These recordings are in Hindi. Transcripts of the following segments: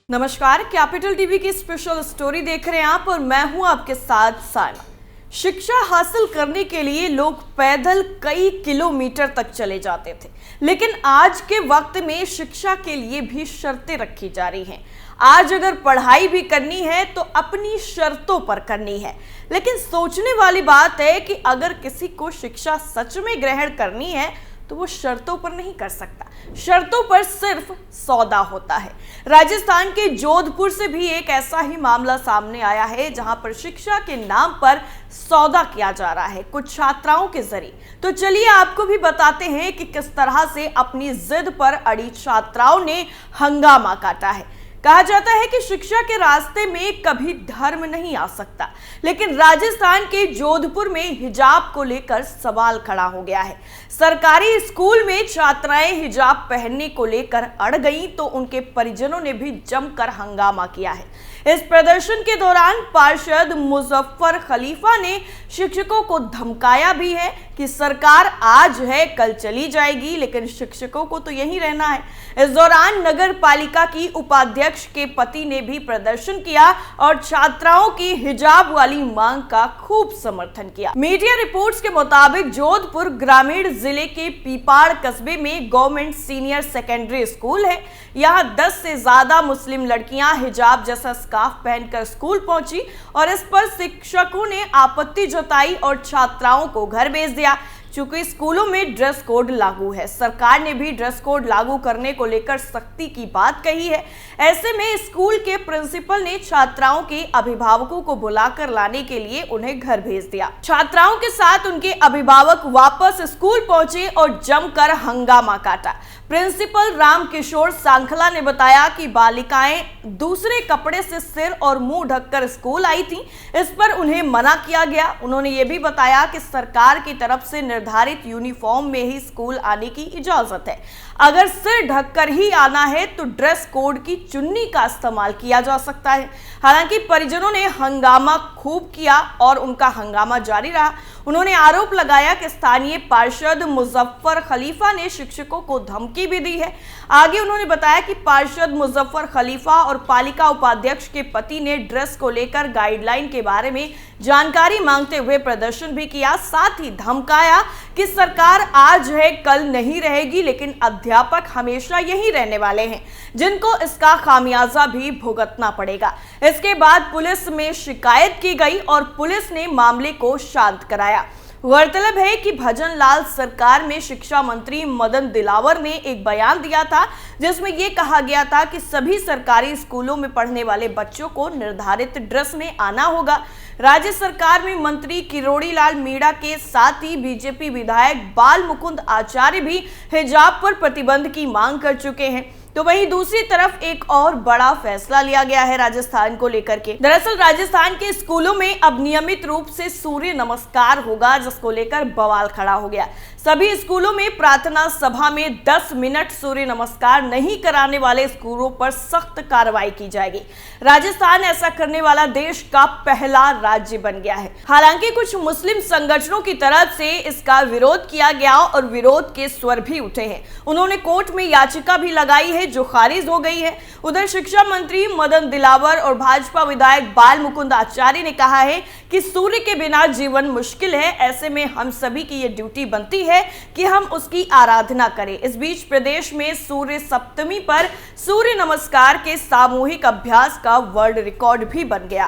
नमस्कार, कैपिटल टीवी की स्पेशल स्टोरी देख रहे हैं आप और मैं हूं आपके साथ सायना। शिक्षा हासिल करने के लिए लोग पैदल कई किलोमीटर तक चले जाते थे, लेकिन आज के वक्त में शिक्षा के लिए भी शर्तें रखी जा रही हैं। आज अगर पढ़ाई भी करनी है तो अपनी शर्तों पर करनी है, लेकिन सोचने वाली बात है कि अगर किसी को शिक्षा सच में ग्रहण करनी है तो वो शर्तों पर नहीं कर सकता। शर्तों पर सिर्फ सौदा होता है। राजस्थान के जोधपुर से भी एक ऐसा ही मामला सामने आया है, जहां पर शिक्षा के नाम पर सौदा किया जा रहा है कुछ छात्राओं के जरिए। तो चलिए आपको भी बताते हैं कि किस तरह से अपनी जिद पर अड़ी छात्राओं ने हंगामा काटा है। कहा जाता है कि शिक्षा के रास्ते में कभी धर्म नहीं आ सकता, लेकिन राजस्थान के जोधपुर में हिजाब को लेकर सवाल खड़ा हो गया है। सरकारी स्कूल में छात्राएं हिजाब पहनने को लेकर अड़ गईं तो उनके परिजनों ने भी जमकर हंगामा किया है। इस प्रदर्शन के दौरान पार्षद मुजफ्फर खलीफा ने शिक्षकों को धमकाया भी है कि सरकार आज है कल चली जाएगी, लेकिन शिक्षकों को तो यहीं रहना है। इस दौरान नगर पालिका की उपाध्यक्ष के पति ने भी प्रदर्शन किया और छात्राओं की हिजाब वाली मांग का खूब समर्थन किया। मीडिया रिपोर्ट्स के मुताबिक जोधपुर ग्रामीण जिले के पीपाड़ कस्बे में गवर्नमेंट सीनियर सेकेंडरी स्कूल है। यहाँ 10 से ज्यादा मुस्लिम लड़कियां हिजाब जैसा स्कार्फ पहनकर स्कूल पहुंची और इस पर शिक्षकों ने आपत्ति जताई और छात्राओं को घर भेज दिया। चूंकि स्कूलों में ड्रेस कोड लागू है, सरकार ने भी ड्रेस कोड लागू करने को लेकर सख्ती की बात कही है। ऐसे में स्कूल के प्रिंसिपल ने छात्राओं के अभिभावकों को बुलाकर लाने के लिए उन्हें घर भेज दिया। छात्राओं के साथ उनके अभिभावक वापस स्कूल पहुंचे और जमकर हंगामा काटा। प्रिंसिपल राम किशोर सांखला ने बताया कि बालिकाएं दूसरे कपड़े से सिर और मुंह ढककर स्कूल आई थीं, इस पर उन्हें मना किया गया। उन्होंने ये भी बताया कि सरकार की तरफ से निर्धारित यूनिफॉर्म में ही स्कूल आने की इजाजत है। अगर सिर ढककर ही आना है तो ड्रेस कोड की चुन्नी का इस्तेमाल किया जा सकता है। हालांकि परिजनों ने हंगामा खूब किया और उनका हंगामा जारी रहा। उन्होंने आरोप लगाया कि स्थानीय पार्षद मुजफ्फर खलीफा ने शिक्षकों को धमकी भी दी है। आगे उन्होंने बताया कि पार्षद मुजफ्फर खलीफा और पालिका उपाध्यक्ष के पति ने ड्रेस को लेकर गाइडलाइन के बारे में जानकारी मांगते हुए प्रदर्शन भी किया, साथ ही धमकाया कि सरकार आज है कल नहीं रहेगी, लेकिन अध्यापक हमेशा यहीं रहने वाले हैं, जिनको इसका खामियाजा भी भुगतना पड़ेगा। इसके बाद पुलिस में शिकायत की गई और पुलिस ने मामले को शांत कराया। गौरतलब है कि भजन लाल सरकार में शिक्षा मंत्री मदन दिलावर ने एक बयान दिया था, जिसमें यह कहा गया था कि सभी सरकारी स्कूलों में पढ़ने वाले बच्चों को निर्धारित ड्रेस में आना होगा। राज्य सरकार में मंत्री किरोड़ी लाल मीणा के साथ ही बीजेपी विधायक बाल मुकुंद आचार्य भी हिजाब पर प्रतिबंध की मांग कर चुके हैं। तो वहीं दूसरी तरफ एक और बड़ा फैसला लिया गया है राजस्थान को लेकर के। दरअसल राजस्थान के स्कूलों में अब नियमित रूप से सूर्य नमस्कार होगा, जिसको लेकर बवाल खड़ा हो गया। सभी स्कूलों में प्रार्थना सभा में 10 मिनट सूर्य नमस्कार नहीं कराने वाले स्कूलों पर सख्त कार्रवाई की जाएगी। राजस्थान ऐसा करने वाला देश का पहला राज्य बन गया है। हालांकि कुछ मुस्लिम संगठनों की तरफ से इसका विरोध किया गया और विरोध के स्वर भी उठे हैं। उन्होंने कोर्ट में याचिका भी लगाई है, जो खारिज हो गई है। उधर शिक्षा मंत्री मदन दिलावर और भाजपा विधायक बाल मुकुंद आचार्य ने कहा है कि सूर्य के बिना जीवन मुश्किल है। ऐसे में हम सभी की ये ड्यूटी बनती है कि हम उसकी आराधना करें। इस बीच प्रदेश में सूर्य सप्तमी पर सूर्य नमस्कार के सामूहिक अभ्यास का वर्ल्ड रिकॉर्ड भी बन गया।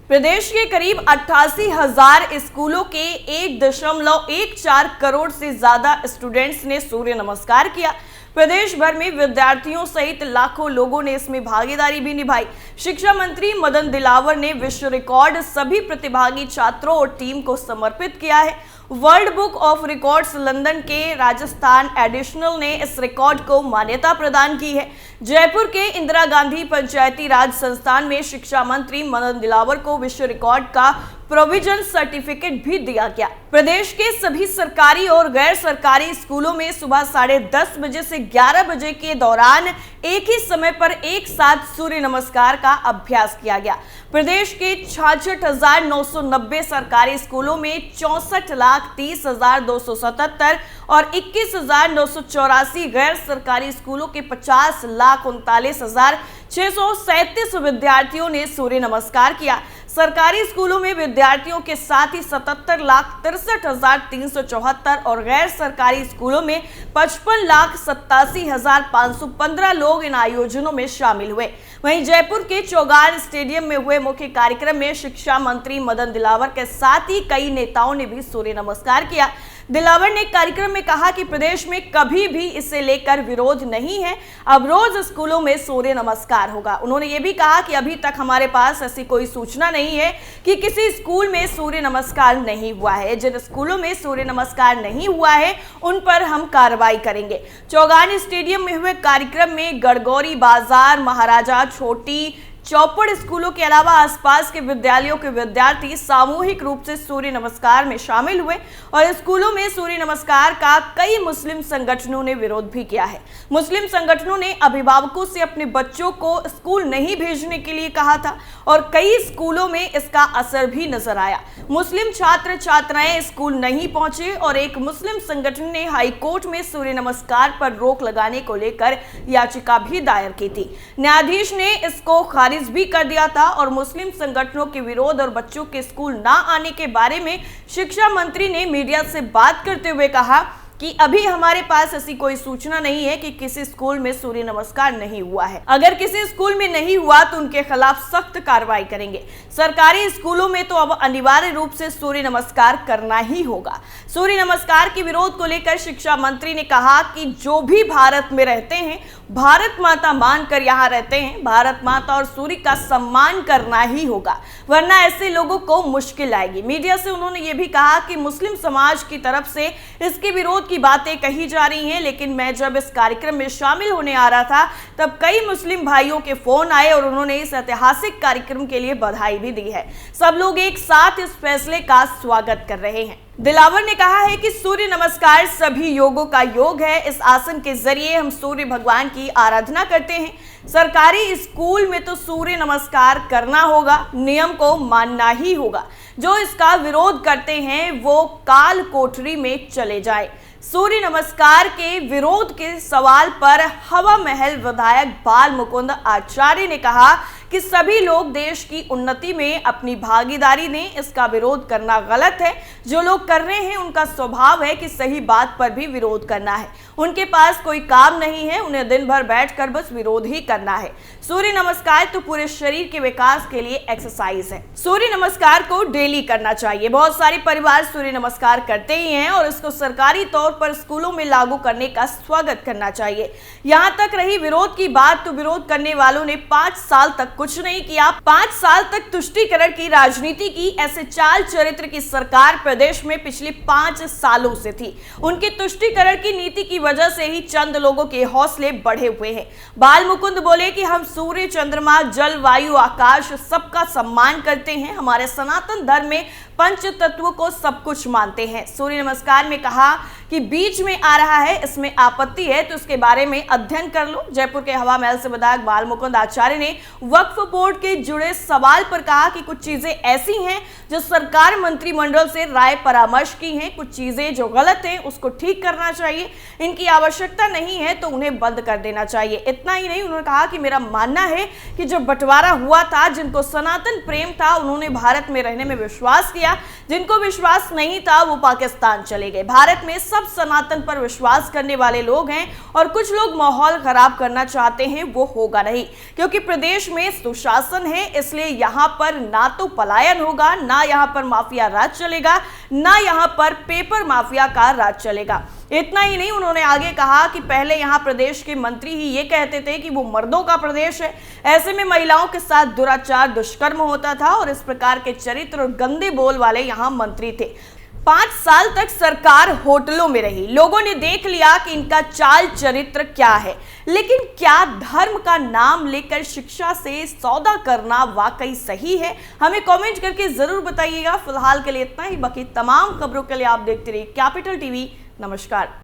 प्रदेश के करीब 88,000 स्कूलों के 1.14 करोड़ से ज्यादा स्टूडेंट्स ने सूर्य नमस्कार किया। प्रदेश भर में विद्यार्थियों सहित लाखों लोगों ने इसमें भागीदारी भी निभाई। शिक्षा मंत्री मदन दिलावर ने विश्व रिकॉर्ड सभी प्रतिभागी छात्रों और टीम को समर्पित किया है। World book of records London के राजस्थान एडिशनल ने इस रिकॉर्ड को मान्यता प्रदान की है। जयपुर के इंदिरा गांधी पंचायती राज संस्थान में शिक्षा मंत्री मदन दिलावर को विश्व रिकॉर्ड का प्रोविजन सर्टिफिकेट भी दिया गया। प्रदेश के सभी सरकारी और गैर सरकारी स्कूलों में सुबह 10:30 बजे से 11 बजे के दौरान एक ही समय पर एक साथ सूर्य नमस्कार का अभ्यास किया गया। प्रदेश के 66,990 सरकारी स्कूलों में 64,30,277 और 21,984 गैर सरकारी स्कूलों के 50,39,637 विद्यार्थियों ने सूर्य नमस्कार किया। सरकारी स्कूलों में विद्यार्थियों के साथ ही 77,63,374 और गैर सरकारी स्कूलों में 55,87,515 लोग इन आयोजनों में शामिल हुए। वहीं जयपुर के चौगान स्टेडियम में हुए मुख्य कार्यक्रम में शिक्षा मंत्री मदन दिलावर के साथ ही कई नेताओं ने भी सूर्य नमस्कार किया। दिलावर ने कार्यक्रम में कहा कि प्रदेश में कभी भी इसे लेकर विरोध नहीं है, अब रोज स्कूलों में सूर्य नमस्कार होगा। उन्होंने ये भी कहा कि अभी तक हमारे पास ऐसी कोई सूचना नहीं है कि किसी स्कूल में सूर्य नमस्कार नहीं हुआ है। जिन स्कूलों में सूर्य नमस्कार नहीं हुआ है उन पर हम कार्रवाई करेंगे। चौगान स्टेडियम में हुए कार्यक्रम में गड़गौरी बाजार, महाराजा छोटी चौपड़ स्कूलों के अलावा आसपास के विद्यालयों के विद्यार्थी सामूहिक रूप से सूर्य नमस्कार में शामिल हुए और स्कूलों में सूर्य नमस्कार का कई मुस्लिम संगठनों ने विरोध भी किया है। मुस्लिम संगठनों ने अभिभावकों से अपने बच्चों को स्कूल नहीं भेजने के लिए कहा था और कई स्कूलों में इसका असर भी नजर आया। मुस्लिम छात्र छात्राएं स्कूल नहीं पहुंचे और एक मुस्लिम संगठन ने हाईकोर्ट में सूर्य नमस्कार पर रोक लगाने को लेकर याचिका भी दायर की थी। न्यायाधीश ने इसको खारिज भी कर दिया था और मुस्लिम संगठनों के विरोध और बच्चों के स्कूल ना आने के बारे में शिक्षा मंत्री ने मीडिया से बात करते हुए कहा कि अभी हमारे पास ऐसी कोई सूचना नहीं है कि किसी स्कूल में सूर्य नमस्कार नहीं हुआ है। अगर किसी स्कूल में नहीं हुआ तो उनके खिलाफ सख्त कार्रवाई करेंगे। सरकारी स्कूलों में तो अब अनिवार्य रूप से सूर्य नमस्कार करना ही होगा। सूर्य नमस्कार के विरोध को लेकर शिक्षा मंत्री ने कहा कि जो भी भारत में रहते हैं, भारत माता मानकर यहाँ रहते हैं, भारत माता और सूर्य का सम्मान करना ही होगा, वरना ऐसे लोगों को मुश्किल आएगी। मीडिया से उन्होंने ये भी कहा कि मुस्लिम समाज की तरफ से इसके विरोध की बातें कही जा रही हैं, लेकिन मैं जब इस कार्यक्रम में शामिल होने आ रहा था तब कई मुस्लिम भाइयों के फोन आए और उन्होंने इस ऐतिहासिक कार्यक्रम के लिए बधाई भी दी है। सब लोग एक साथ इस फैसले का स्वागत कर रहे हैं। दिलावर ने कहा है कि सूर्य नमस्कार सभी योगों का योग है। इस आसन के जरिए हम सूर्य भगवान की आराधना करते हैं। सरकारी स्कूल में तो सूर्य नमस्कार करना होगा, नियम को मानना ही होगा। जो इसका विरोध करते हैं वो काल कोठरी में चले जाए। सूर्य नमस्कार के विरोध के सवाल पर हवा महल विधायक बाल मुकुंद आचार्य ने कहा कि सभी लोग देश की उन्नति में अपनी भागीदारी दें, इसका विरोध करना गलत है। जो लोग कर रहे हैं उनका स्वभाव है कि सही बात पर भी विरोध करना है। उनके पास कोई काम नहीं है, उन्हें दिन भर बैठकर बस विरोध ही करना है। सूर्य नमस्कार तो पूरे शरीर के विकास के लिए एक्सरसाइज है। सूर्य नमस्कार को डेली करना चाहिए। बहुत सारे परिवार सूर्य नमस्कार करते ही हैं और इसको सरकारी तौर पर स्कूलों में लागू करने का स्वागत करना चाहिए। यहाँ तक रही विरोध की बात, तो विरोध करने वालों ने 5 साल तक कुछ नहीं किया। 5 साल तक तुष्टीकरण की राजनीति की। ऐसे चाल चरित्र की सरकार प्रदेश में पिछले 5 सालों से थी। उनकी तुष्टीकरण की नीति की वजह से ही चंद लोगों के हौसले बढ़े हुए हैं। बाल मुकुंद बोले कि हम सूर्य, चंद्रमा, जल, वायु, आकाश सबका सम्मान करते हैं। हमारे सनातन धर्म में पंच तत्व को सब कुछ मानते हैं। सूर्य नमस्कार में कहा कि बीच में आ रहा है, इसमें आपत्ति है तो इसके बारे में अध्ययन कर लो। जयपुर के हवा महल से विधायक बाल मुकुंद आचार्य ने वक्फ बोर्ड के जुड़े सवाल पर कहा कि कुछ चीजें ऐसी हैं जो सरकार मंत्रिमंडल से राय परामर्श की हैं, कुछ चीजें जो गलत हैं उसको ठीक करना चाहिए, इनकी आवश्यकता नहीं है तो उन्हें बंद कर देना चाहिए। इतना ही नहीं, उन्होंने कहा कि मेरा मानना है कि जब बंटवारा हुआ था, जिनको सनातन प्रेम था उन्होंने भारत में रहने में विश्वास किया, जिनको विश्वास नहीं था वो पाकिस्तान चले गए। भारत में सब सनातन पर विश्वास करने वाले लोग हैं और कुछ लोग माहौल खराब करना चाहते हैं, वो होगा नहीं, क्योंकि प्रदेश में सुशासन है। इसलिए यहाँ पर ना तो पलायन होगा, ना यहाँ पर माफिया राज चलेगा, ना यहाँ पर पेपर माफिया का राज चलेगा। इतना ही नहीं, उन्होंने आगे कहा कि पहले यहाँ प्रदेश के मंत्री ही ये कहते थे कि वो मर्दों का प्रदेश है, ऐसे में महिलाओं के साथ दुराचार, दुष्कर्म होता था और इस प्रकार के चरित्र और गंदे बोल वाले यहाँ मंत्री थे। 5 साल तक सरकार होटलों में रही, लोगों ने देख लिया कि इनका चाल चरित्र क्या है। लेकिन क्या धर्म का नाम लेकर शिक्षा से सौदा करना वाकई सही है? हमें कमेंट करके जरूर बताइएगा। फिलहाल के लिए इतना ही, बाकी तमाम खबरों के लिए आप देखते रहिए कैपिटल टीवी। नमस्कार।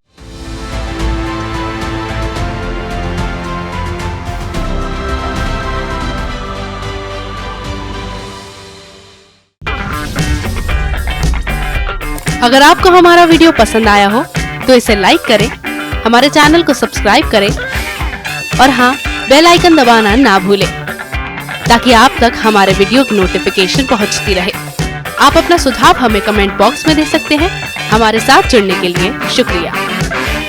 अगर आपको हमारा वीडियो पसंद आया हो तो इसे लाइक करें, हमारे चैनल को सब्सक्राइब करें और हाँ, बेल आइकन दबाना ना भूलें ताकि आप तक हमारे वीडियो की नोटिफिकेशन पहुंचती रहे। आप अपना सुझाव हमें कमेंट बॉक्स में दे सकते हैं। हमारे साथ जुड़ने के लिए शुक्रिया।